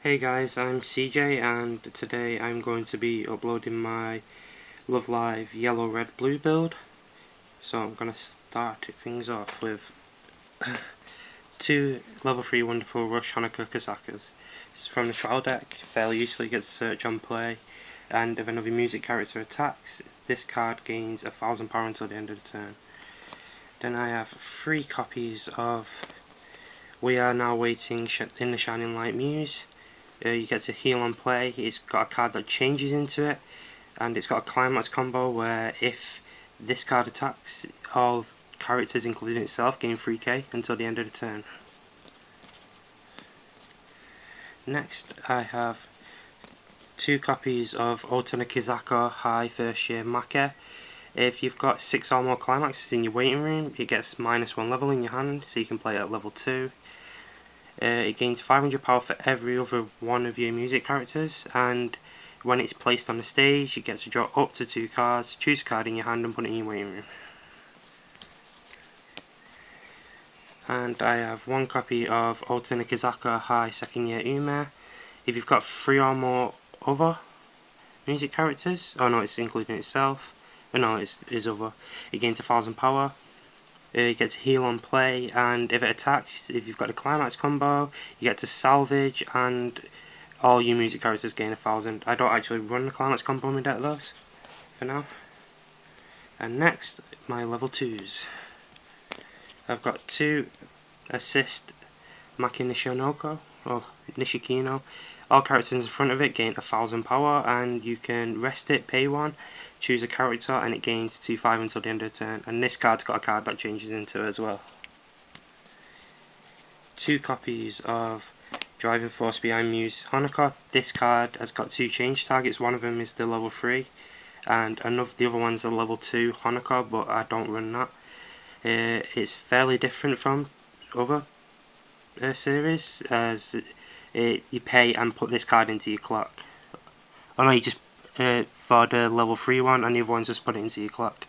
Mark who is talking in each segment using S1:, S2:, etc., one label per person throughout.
S1: Hey guys, I'm CJ and today I'm going to be uploading my Love Live Yellow Red Blue build. So I'm going to start things off with two level 3 wonderful Rush Hanukkah Kazakas. This is from the trial deck, fairly useful, you get to search on play, and if another music character attacks, this card gains 1000 power until the end of the turn. Then I have 3 copies of We Are Now Waiting in the Shining Light Muse. You get to heal on play. It's got a card that changes into it, and it's got a climax combo where if this card attacks, all characters including itself gain 3k until the end of the turn. Next I have 2 copies of Otana Kizako High First Year Make. If you've got 6 or more climaxes in your waiting room, it gets -1 level in your hand, so you can play it at level 2. It gains 500 power for every other one of your music characters, and when it's placed on the stage, it gets to draw up to 2 cards, choose a card in your hand and put it in your waiting room. And I have 1 copy of Otana Kizaka High Second Year Ume. If you've got 3 or more other music characters, oh no, it's including itself, oh no, it's other, it gains 1000 power. You get to heal on play, and if it attacks, if you've got a climax combo, you get to salvage, and all your music characters gain 1000. I don't actually run the climax combo in my deck though, for now. And next, my level 2s. I've got 2 assist Maki Nishionoko, or Nishikino. All characters in front of it gain 1000 power, and you can rest it, pay 1, choose a character, and it gains 2/5 until the end of the turn. And this card's got a card that changes into it as well. 2 copies of Driving Force Behind Muse Hanukkah. This card has got 2 change targets. One of them is the level 3, and the other one's a level 2 Hanukkah, but I don't run that. It's fairly different from other series, as you pay and put this card into your clock. Oh no, you just for the level 3 one, and the other one's just put it into your clock.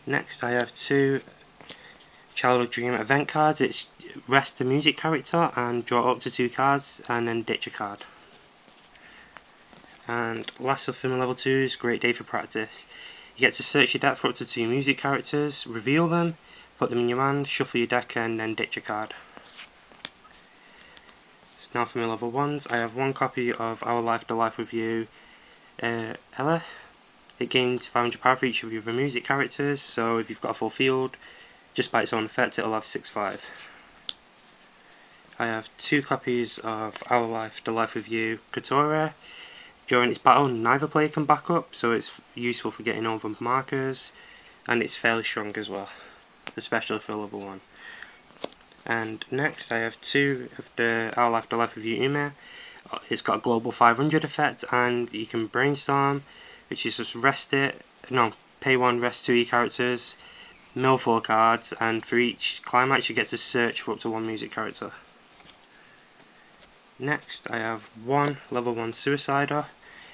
S1: Next I have 2 Childhood Dream event cards. It's rest a music character and draw up to 2 cards and then ditch a card. And last of them, level 2s, great day for practice. You get to search your deck for up to 2 music characters, reveal them, put them in your hand, shuffle your deck and then ditch a card. So now for my level 1s, I have 1 copy of Our Life, The Life with You, Ella. It gains 500 power for each of your other music characters, so if you've got a full field, just by its own effect it'll have 6/5. I have 2 copies of Our Life, The Life with You, Kotora. During its battle, neither player can back up, so it's useful for getting over markers, and it's fairly strong as well, especially for level 1. And next I have 2 of the Our Life, The Life of You Ume. It's got a global 500 effect, and you can brainstorm, which is just pay 1, rest 2 characters, mill 4 cards, and for each climax you get to search for up to 1 music character. Next I have 1 level 1 Suicider.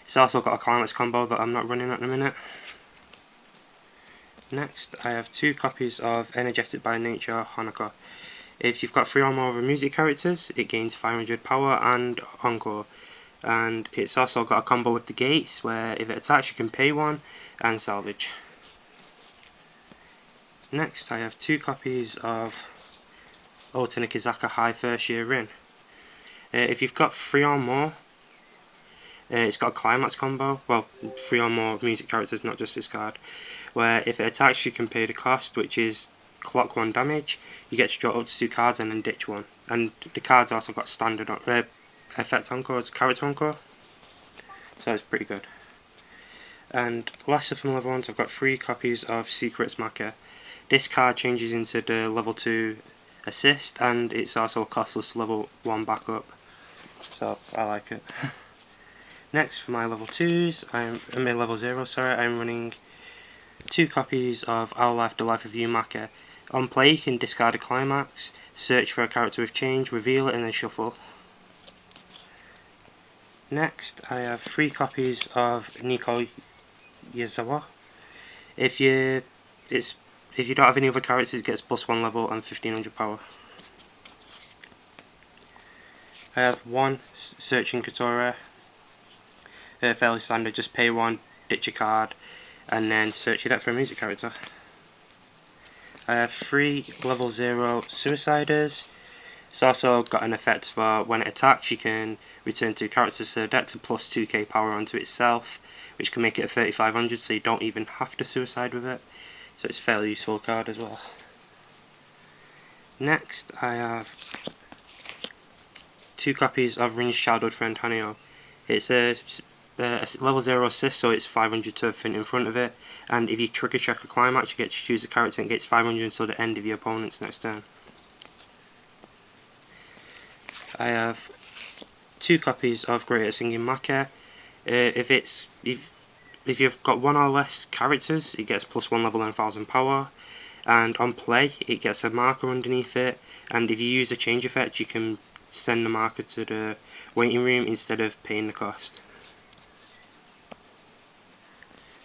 S1: It's also got a climax combo that I'm not running at the minute. Next I have 2 copies of Energetic by Nature Hanukkah. If you've got 3 or more of the music characters, it gains 500 power and Encore. And it's also got a combo with the gates where if it attacks you can pay 1 and salvage. Next I have 2 copies of Otana Kizaka High First Year Rin. If you've got 3 or more, it's got a climax combo, well 3 or more music characters, not just this card, where if it attacks you can pay the cost, which is clock 1 damage. You get to draw up to 2 cards and then ditch 1. And the cards also got standard effect encore, character encore, so it's pretty good. And last of them level 1s, I've got 3 copies of Secrets Make. This card changes into the level 2 assist, and it's also a costless level 1 backup, so I like it. Next for my level 2s, I'm level 0, I'm running 2 copies of Our Life, The Life of You Make. On play you can discard a climax, search for a character with change, reveal it and then shuffle. Next I have 3 copies of Nico Yazawa. If you don't have any other characters, it gets +1 level and 1500 power. I have one Searching Katora, fairly standard, just pay one, ditch a card, and then search your deck for a music character. I have 3 level 0 Suiciders. It's also got an effect for when it attacks, you can return 2 characters to the deck to plus 2k power onto itself, which can make it a 3500, so you don't even have to suicide with it. So it's a fairly useful card as well. Next, I have 2 copies of Rin's childhood friend Hanyo. It's a level 0 assist, so it's 500 to everything in front of it, and if you trigger check a climax, you get to choose a character and it gets 500 until the end of your opponent's next turn. I have 2 copies of Greater Singing Make. If you've got 1 or less characters, it gets plus 1 level and 1000 power, and on play it gets a marker underneath it, and if you use a change effect you can send the marker to the waiting room instead of paying the cost.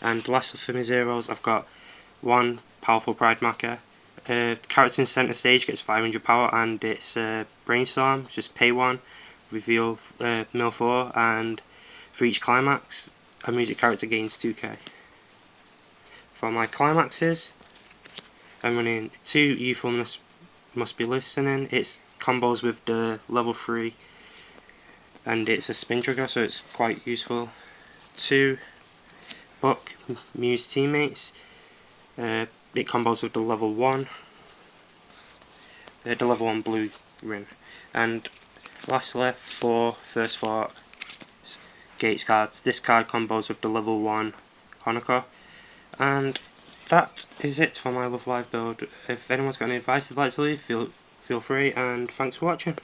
S1: And last for my zeros, I've got 1 powerful Pride marker. The character in centre stage gets 500 power, and it's Brainstorm. Just pay 1, reveal mill 4, and for each climax, a music character gains 2k. For my climaxes, I'm running 2 Youthfulness Must Be Listening. It's combos with the level 3, and it's a spin trigger, so it's quite useful. 2 Book Muse Teammates. It combos with the level 1, the level 1 blue Rin. And lastly, 4 First Fork Gates cards. This card combos with the level 1 Honoka. And that is it for my Love Live build. If anyone's got any advice they'd like to leave, feel free, and thanks for watching.